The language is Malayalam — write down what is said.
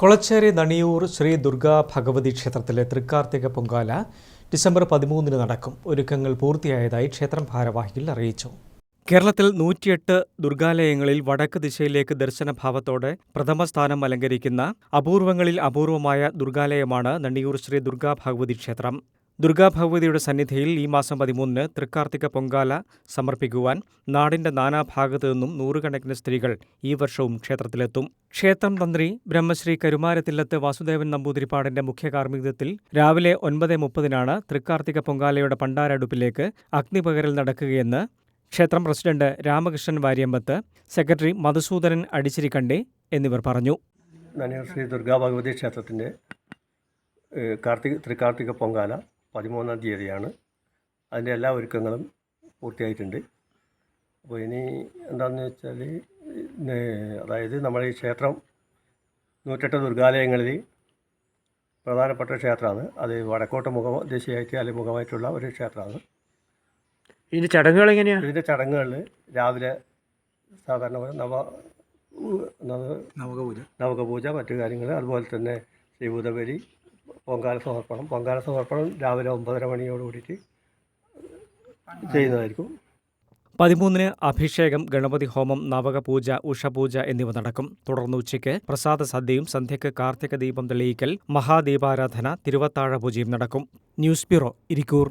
കൊളച്ചേരി നണിയൂർ ശ്രീ ദുർഗാ ഭഗവതി ക്ഷേത്രത്തിലെ തൃക്കാർത്തിക പൊങ്കാല ഡിസംബർ 13 നടക്കും. ഒരുക്കങ്ങൾ പൂർത്തിയായതായി ക്ഷേത്രം ഭാരവാഹികൾ അറിയിച്ചു. കേരളത്തിൽ 108 ദുർഗാലയങ്ങളിൽ വടക്ക് ദിശയിലേക്ക് ദർശനഭാവത്തോടെ പ്രഥമ സ്ഥാനം അലങ്കരിക്കുന്ന അപൂർവങ്ങളിൽ അപൂർവമായ ദുർഗാലയമാണ് നണിയൂർ ശ്രീ ദുർഗാ ഭഗവതി ക്ഷേത്രം. ദുർഗാഭഗവതിയുടെ സന്നിധിയിൽ ഈ മാസം 13 തൃക്കാർത്തിക പൊങ്കാല സമർപ്പിക്കുവാൻ നാടിന്റെ നാനാഭാഗത്തു നിന്നും നൂറുകണക്കിന് സ്ത്രീകൾ ഈ വർഷവും ക്ഷേത്രത്തിലെത്തും. ക്ഷേത്രം തന്ത്രി ബ്രഹ്മശ്രീ കരുമാരത്തില്ലത്ത് വാസുദേവൻ നമ്പൂതിരിപ്പാടിന്റെ മുഖ്യ കാർമ്മികത്വത്തിൽ രാവിലെ 9:30 തൃക്കാർത്തിക പൊങ്കാലയുടെ പണ്ടാരടുപ്പിലേക്ക് അഗ്നിപകരൽ നടക്കുകയെന്ന് ക്ഷേത്രം പ്രസിഡന്റ് രാമകൃഷ്ണൻ വാര്യമ്പത്ത്, സെക്രട്ടറി മധുസൂദനൻ അടിച്ചിരിക്കണ്ടി എന്നിവർ പറഞ്ഞു. നണിയൂർ ശ്രീ ദുർഗാ ഭഗവതി ക്ഷേത്രത്തിൻ്റെ തൃക്കാർത്തിക പൊങ്കാല 13-ാം തീയതിയാണ്. അതിൻ്റെ എല്ലാ ഒരുക്കങ്ങളും പൂർത്തിയായിട്ടുണ്ട്. അപ്പോൾ ഇനി എന്താണെന്ന് വെച്ചാൽ, അതായത് നമ്മുടെ ഈ ക്ഷേത്രം 108 ദുർഗാലയങ്ങളിൽ പ്രധാനപ്പെട്ട ക്ഷേത്രമാണ്. അത് വടക്കോട്ട് ദിശയായിട്ട് അല്ലെങ്കിൽ മുഖമായിട്ടുള്ള ഒരു ക്ഷേത്രമാണ്. ഇതിൻ്റെ ചടങ്ങുകൾ എങ്ങനെയാണ്? ഇതിൻ്റെ ചടങ്ങുകളിൽ രാവിലെ സാധാരണ നവകപൂജ, മറ്റു കാര്യങ്ങൾ, അതുപോലെ തന്നെ ശ്രീഭൂതബലി, പൊങ്കാല സമർപ്പണം രാവിലെ 9:30 മണിയോട് കൂടിയിട്ട് ചെയ്യുന്നതായിരിക്കും. 13 അഭിഷേകം, ഗണപതി ഹോമം, നവകപൂജ, ഉഷപൂജ എന്നിവ നടക്കും. തുടർന്ന് ഉച്ചയ്ക്ക് പ്രസാദ സദ്യയും സന്ധ്യയ്ക്ക് കാർത്തിക ദീപം തെളിയിക്കൽ, മഹാദീപാരാധന, തിരുവത്താഴ പൂജയും നടക്കും. News bureau, Irikkur.